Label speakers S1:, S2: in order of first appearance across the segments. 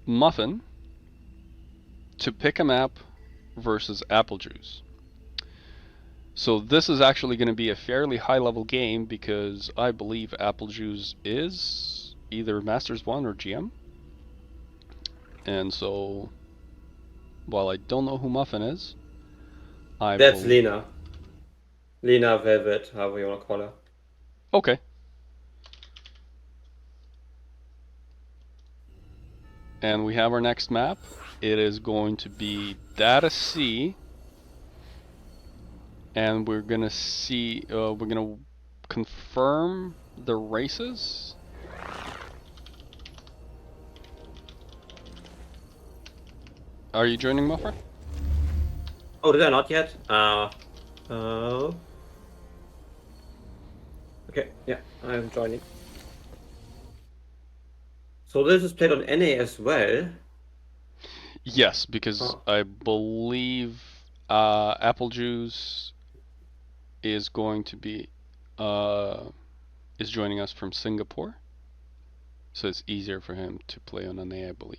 S1: Muffin to pick a map versus AppleJuice. So this is actually going to be a fairly high level game because I believe AppleJuice is either Masters 1 or GM. And so, while I don't know who Muffin is,
S2: That's Lena. Lena Velvet, however you want to call her.
S1: Okay. And we have our next map. It is going to be Data C. And we're gonna see, we're gonna confirm the races. Are you joining, Mothra?
S2: Oh, did I not yet? Okay, yeah, I'm joining. So this is played on NA as well?
S1: Yes, because I believe AppleJuice is going to be is joining us from Singapore, so it's easier for him to play on NA, I believe.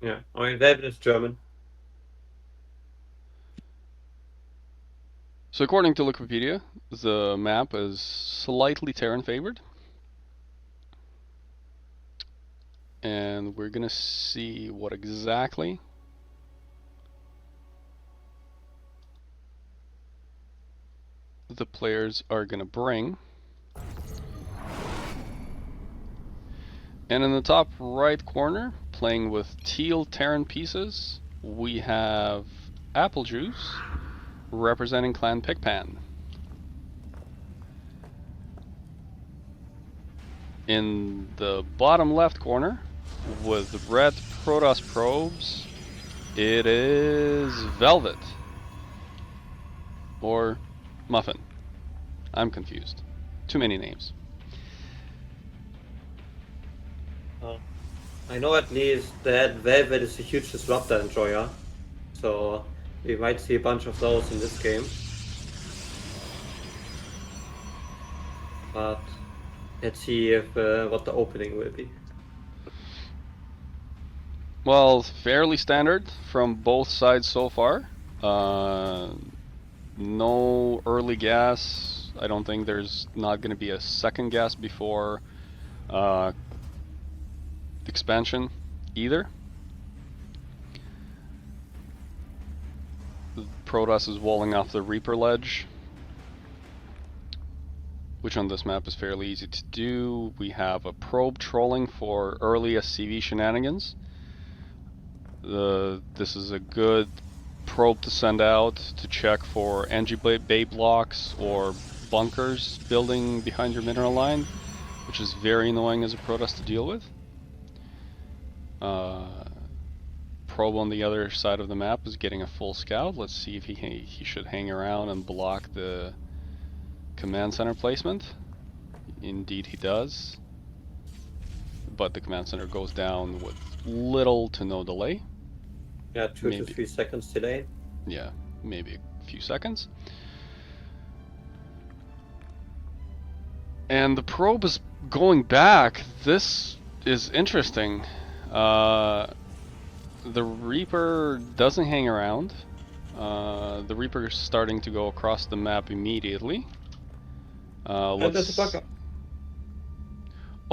S2: Yeah, I mean, Velvet is German.
S1: So according to Wikipedia, the map is slightly Terran favored. And we're gonna see what exactly the players are gonna bring. And in the top right corner, playing with teal Terran pieces, we have AppleJuice representing Clan PigPan. In the bottom left corner, with red Protoss probes, it is Velvet. Or Muffin. I'm confused. Too many names.
S2: I know at least that Velvet is a huge disruptor enjoyer, so we might see a bunch of those in this game. But let's see if what the opening will be.
S1: Well, fairly standard from both sides so far. No early gas. I don't think there's not going to be a second gas before expansion either. Protoss is walling off the Reaper ledge, which on this map is fairly easy to do. We have a probe trolling for early SCV shenanigans. This is a good probe to send out to check for anti-bay blocks or bunkers building behind your mineral line, which is very annoying as a Protoss to deal with. Probe on the other side of the map is getting a full scout. Let's see if he should hang around and block the command center placement. Indeed he does. But the command center goes down with little to no delay.
S2: Yeah, 2 to 3 seconds delay.
S1: Yeah, maybe a few seconds. And the probe is going back. This is interesting. The Reaper doesn't hang around. The Reaper is starting to go across the map immediately.
S2: There's a bunker.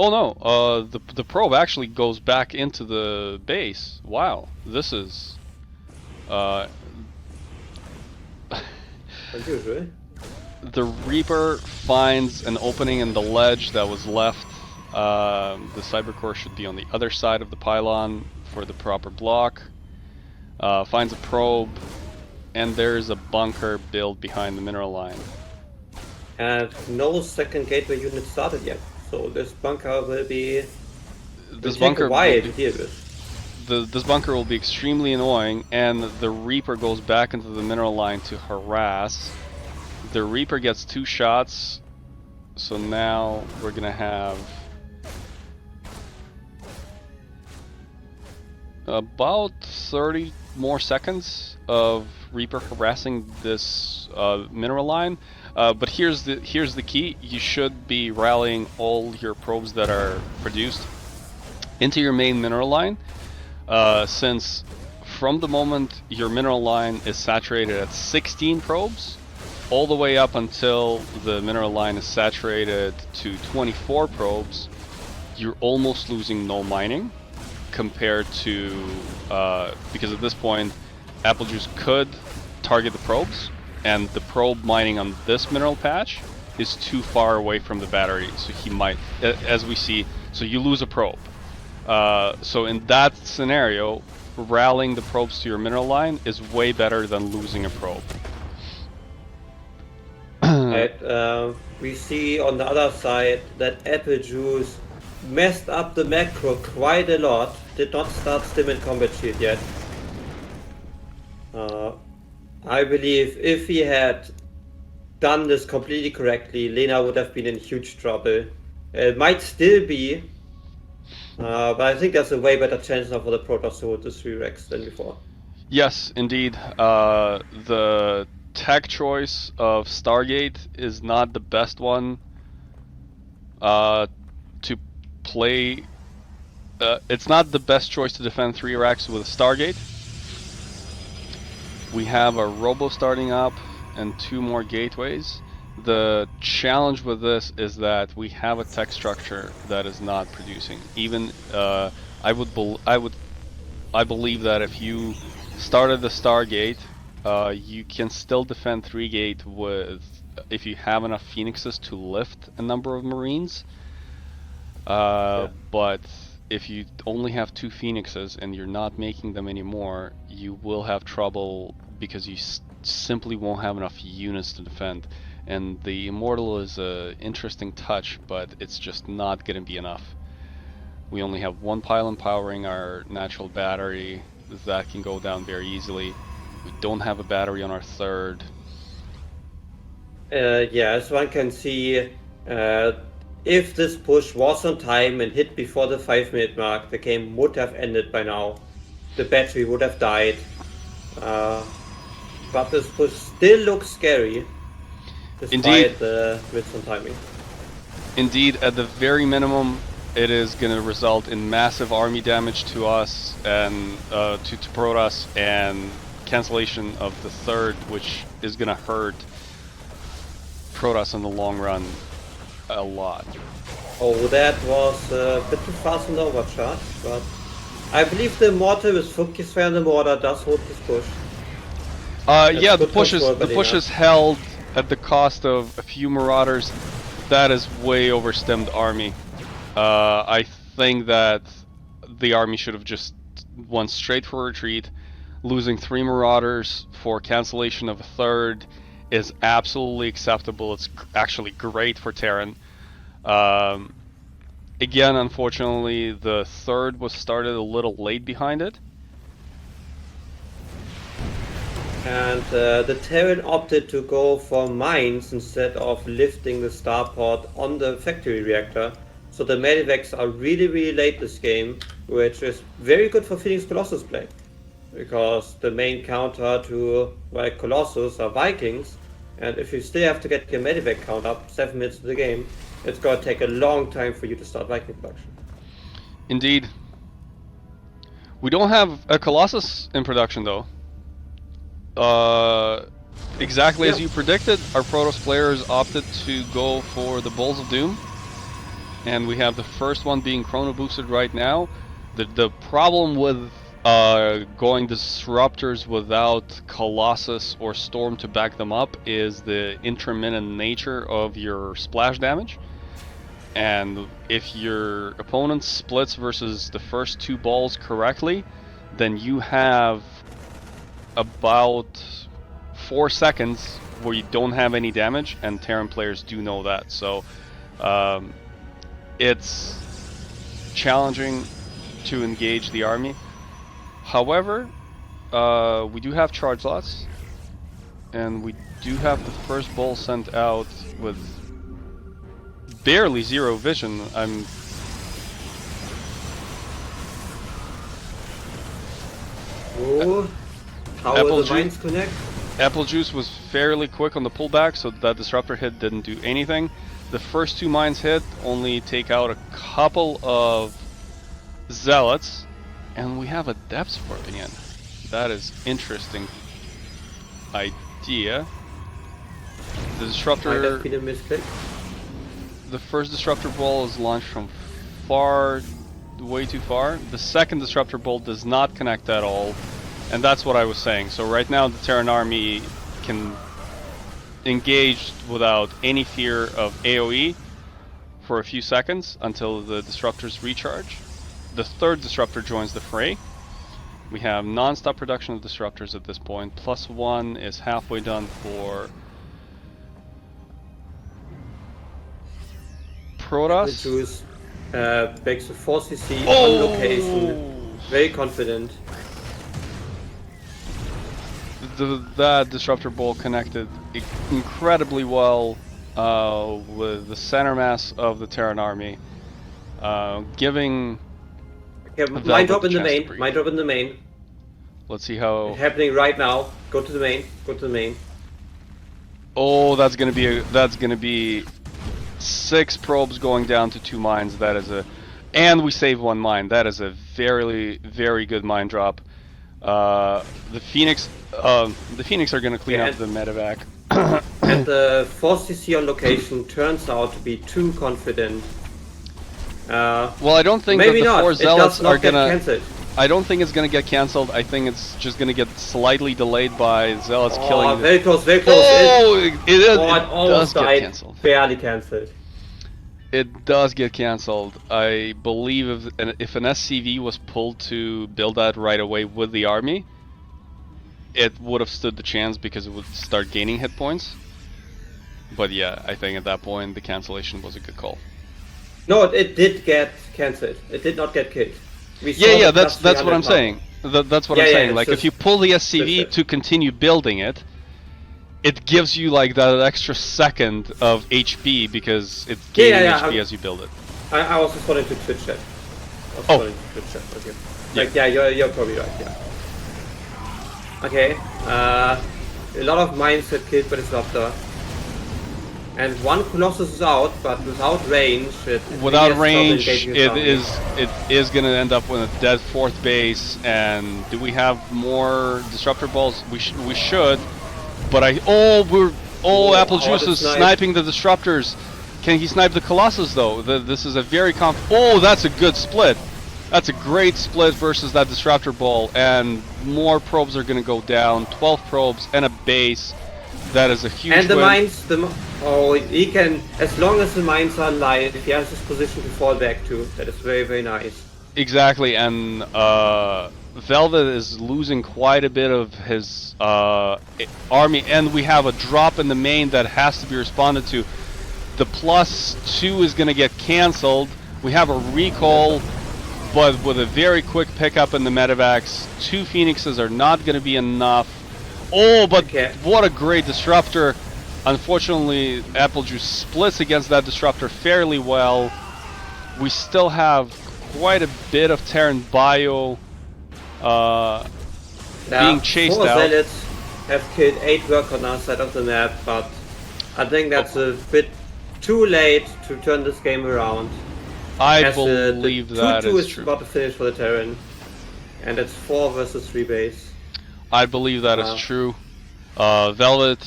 S1: Oh no, the probe actually goes back into the base. Wow, this is
S2: unusual.
S1: The Reaper finds an opening in the ledge that was left. The Cybercore should be on the other side of the pylon for the proper block. Finds a probe, and there's a bunker built behind the mineral line.
S2: And no second gateway unit started yet, so this bunker will be.
S1: This bunker
S2: a while to deal with.
S1: This bunker will be extremely annoying, and the Reaper goes back into the mineral line to harass. The Reaper gets 2 shots, so now we're gonna have about 30 more seconds of Reaper harassing this mineral line. But here's the key: you should be rallying all your probes that are produced into your main mineral line, since from the moment your mineral line is saturated at 16 probes, all the way up until the mineral line is saturated to 24 probes, you're almost losing no mining compared to, because at this point, AppleJuice could target the probes, and the probe mining on this mineral patch is too far away from the battery, so he might, as we see, so you lose a probe. So in that scenario, rallying the probes to your mineral line is way better than losing a probe.
S2: Right, we see on the other side that AppleJuice messed up the macro quite a lot. Did not start Stim in Combat Shield yet. I believe if he had done this completely correctly, Lena would have been in huge trouble. It might still be, but I think there's a way better chance now for the Protoss to hold the 3 Rex than before.
S1: Yes, indeed. The tech choice of Stargate is not the best one to play. It's not the best choice to defend 3 racks with Stargate. We have a Robo starting up and 2 more gateways. The challenge with this is that we have a tech structure that is not producing. Even I believe that if you started the Stargate, you can still defend 3 gate with, if you have enough Phoenixes to lift a number of Marines. But if you only have 2 Phoenixes and you're not making them anymore, you will have trouble because you simply won't have enough units to defend. And the Immortal is an interesting touch, but it's just not going to be enough. We only have 1 pylon powering our natural battery. That can go down very easily. We don't have a battery on our 3rd.
S2: Yeah, as one can see, if this push was on time and hit before the 5-minute mark, the game would have ended by now. The battery would have died. But this push still looks scary, despite the miss on timing.
S1: Indeed, at the very minimum, it is going to result in massive army damage to us and to Protoss, and cancellation of the 3rd, which is going to hurt Protoss in the long run a lot.
S2: Oh, that was a bit too fast on the overcharge, but I believe the Mortar with focus fire on the mortar does hold this push.
S1: Yeah, the push is held at the cost of a few Marauders. That is way overstemmed army. I think that the army should have just went straight for retreat. Losing 3 Marauders for cancellation of a 3rd is absolutely acceptable. It's actually great for Terran. Again, unfortunately, the 3rd was started a little late behind it.
S2: And the Terran opted to go for mines instead of lifting the starport on the factory reactor. So the Medivacs are really late this game, which is very good for Phoenix Colossus play. Because the main counter to Colossus are Vikings, and if you still have to get your Medivac count up 7 minutes of the game, it's gonna take a long time for you to start Viking production.
S1: Indeed. We don't have a Colossus in production though. Exactly as you predicted, our Protoss players opted to go for the Bulls of Doom, and we have the first one being chrono boosted right now. The problem with going Disruptors without Colossus or Storm to back them up is the intermittent nature of your splash damage. And if your opponent splits versus the first 2 balls correctly, then you have about 4 seconds where you don't have any damage, and Terran players do know that. So it's challenging to engage the army. However, we do have charge slots, and we do have the first ball sent out with barely 0 vision.
S2: Oh, how will the mines connect?
S1: AppleJuice was fairly quick on the pullback, so that disruptor hit didn't do anything. The first 2 mines hit only take out a couple of Zealots, and we have a depth scorpion. That is interesting idea. The disruptor.
S2: Might have been a misclick.
S1: The first disruptor ball is launched from way too far. The second disruptor bolt does not connect at all, and that's what I was saying. So right now the Terran army can engage without any fear of AoE for a few seconds until the disruptors recharge. The third disruptor joins the fray. We have non-stop production of disruptors at this point. +1 is halfway done for Protoss.
S2: AppleJuice makes a 4cc on location. Very confident.
S1: That disruptor bolt connected incredibly well with the center mass of the Terran army, giving.
S2: Okay, mine drop in the main. Mine drop in the main.
S1: Let's see how.
S2: It's happening right now. Go to the main. Go to the main.
S1: Oh, that's gonna be 6 probes going down to 2 mines. That is and we save 1 mine. That is a very good mine drop. The Phoenix are gonna clean up the medevac.
S2: And the 4cc on location turns out to be too confident.
S1: Well, I don't think
S2: maybe
S1: that the
S2: not.
S1: 4 zealots are gonna.
S2: Cancelled.
S1: I don't think it's gonna get cancelled. I think it's just gonna get slightly delayed by zealots killing.
S2: Very close, very close.
S1: Oh, it
S2: almost
S1: does
S2: died.
S1: get cancelled.
S2: Barely cancelled.
S1: It does get cancelled. I believe if an SCV was pulled to build that right away with the army, it would have stood the chance because it would start gaining hit points. But yeah, I think at that point the cancellation was a good call.
S2: No, it did get cancelled. It did not get killed.
S1: Yeah, that's what I'm saying. That's what I'm saying. Like if you pull the SCV to continue building it, it gives you like that extra second of HP because it's gaining HP as you build it.
S2: I was responding to Twitch chat. Okay. Like you're probably right. Yeah. Okay. A lot of mines get killed by the disruptor. And 1 Colossus is out, but without range.
S1: Without range, it is going to end up with a dead 4th base. And do we have more disruptor balls? We should. But AppleJuice is sniping the disruptors. Can he snipe the Colossus though? This is a very that's a good split. That's a great split versus that disruptor ball. And more probes are going to go down. 12 probes and a base. That is a huge
S2: And the
S1: win.
S2: mines, he can, as long as the mines are alive, he has his position to fall back to. That is very nice.
S1: Exactly, and Velvet is losing quite a bit of his army, and we have a drop in the main that has to be responded to. The +2 is going to get cancelled. We have a recall, but with a very quick pickup in the medevacs. 2 Phoenixes are not going to be enough. But what a great disruptor. Unfortunately, AppleJuice splits against that disruptor fairly well. We still have quite a bit of Terran bio being chased
S2: 4
S1: out.
S2: zealots have killed 8 work on our side of the map, but I think that's a bit too late to turn this game around.
S1: I believe that is true.
S2: 2-2 is about to finish for the Terran, and it's 4 versus 3 base.
S1: I believe that is true. Velvet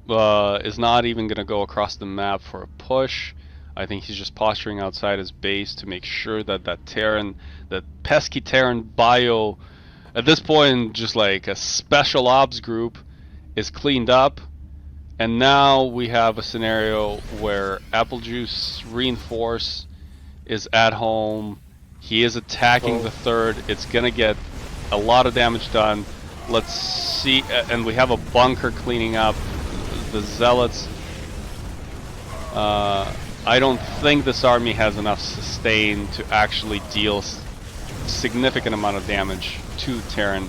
S1: is not even going to go across the map for a push. I think he's just posturing outside his base to make sure that that pesky Terran bio, at this point just like a special ops group, is cleaned up. And now we have a scenario where AppleJuice Reinforce is at home. He is attacking the 3rd. It's going to get a lot of damage done. Let's see, and we have a bunker cleaning up the zealots. I don't think this army has enough sustain to actually deal significant amount of damage to Terran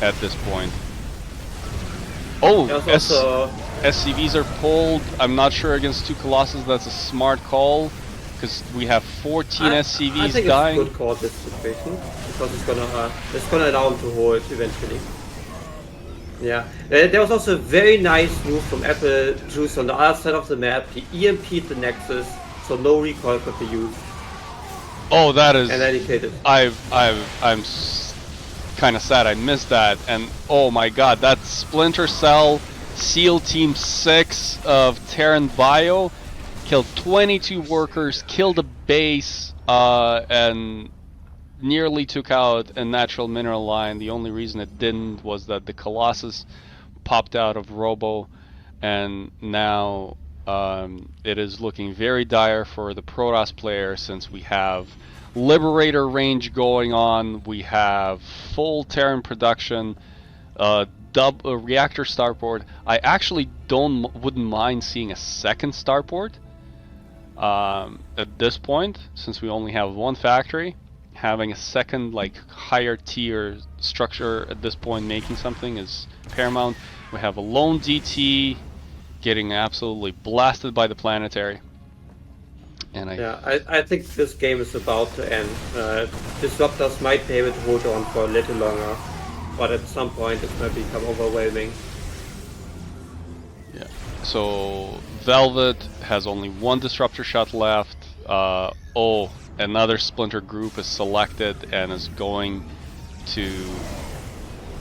S1: at this point. SCVs are pulled. I'm not sure against 2 Colossus that's a smart call, because we have 14 SCVs
S2: I think
S1: dying.
S2: It's a good call this situation, because it's gonna allow him to hold eventually. Yeah, there was also a very nice move from AppleJuice on the other side of the map. He EMP'd the Nexus, so no recoil could be used.
S1: Oh, that is.
S2: And then he killed it.
S1: I'm kind of sad I missed that. And oh my god, that Splinter Cell SEAL Team 6 of Terran Bio killed 22 workers, killed a base, and nearly took out a natural mineral line. The only reason it didn't was that the Colossus popped out of Robo, and now it is looking very dire for the Protoss player, since we have Liberator range going on, we have full Terran production, reactor starport. I actually wouldn't mind seeing a second starport at this point, since we only have one factory. Having a second, like, higher tier structure at this point, making something, is paramount. We have a lone DT getting absolutely blasted by the planetary. And
S2: I think this game is about to end. Disruptors might be able to hold on for a little longer, but at some point it might become overwhelming.
S1: Yeah. So Velvet has only one disruptor shot left. Oh, another splinter group is selected and is going to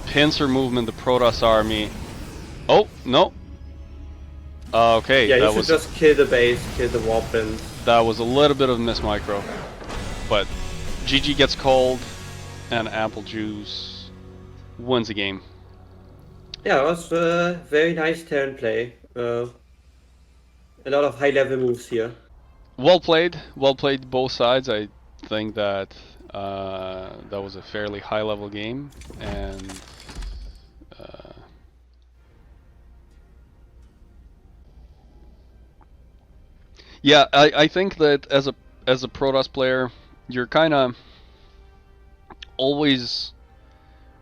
S1: pincer movement the Protoss army. Oh no. Okay.
S2: Yeah,
S1: that
S2: you
S1: was
S2: should just kill the base, kill the warplanes.
S1: That was a little bit of miss micro, but GG gets called, and AppleJuice wins the game.
S2: Yeah, it was very nice turn play. A lot of high level moves here.
S1: Well played both sides. I think that that was a fairly high level game, and yeah, I think that as a Protoss player, you're kind of always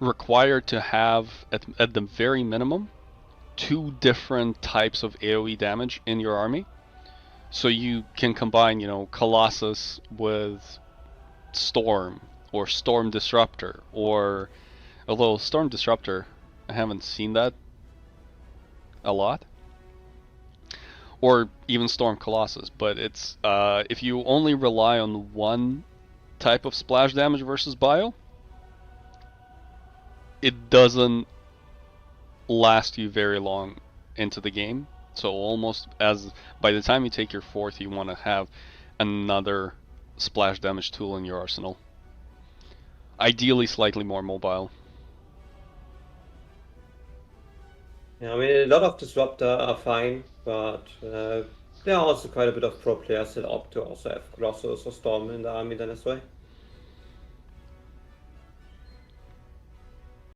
S1: required to have at the very minimum 2 different types of AoE damage in your army. So you can combine, Colossus with Storm, or Storm Disruptor, or, although Storm Disruptor, I haven't seen that a lot, or even Storm Colossus. But it's if you only rely on one type of splash damage versus bio, it doesn't last you very long into the game. So almost as by the time you take your 4th, you want to have another splash damage tool in your arsenal. Ideally slightly more mobile.
S2: Yeah, I mean, a lot of Disruptor are fine, but there are also quite a bit of pro players that opt to also have Colossus or Storm in the army then as well.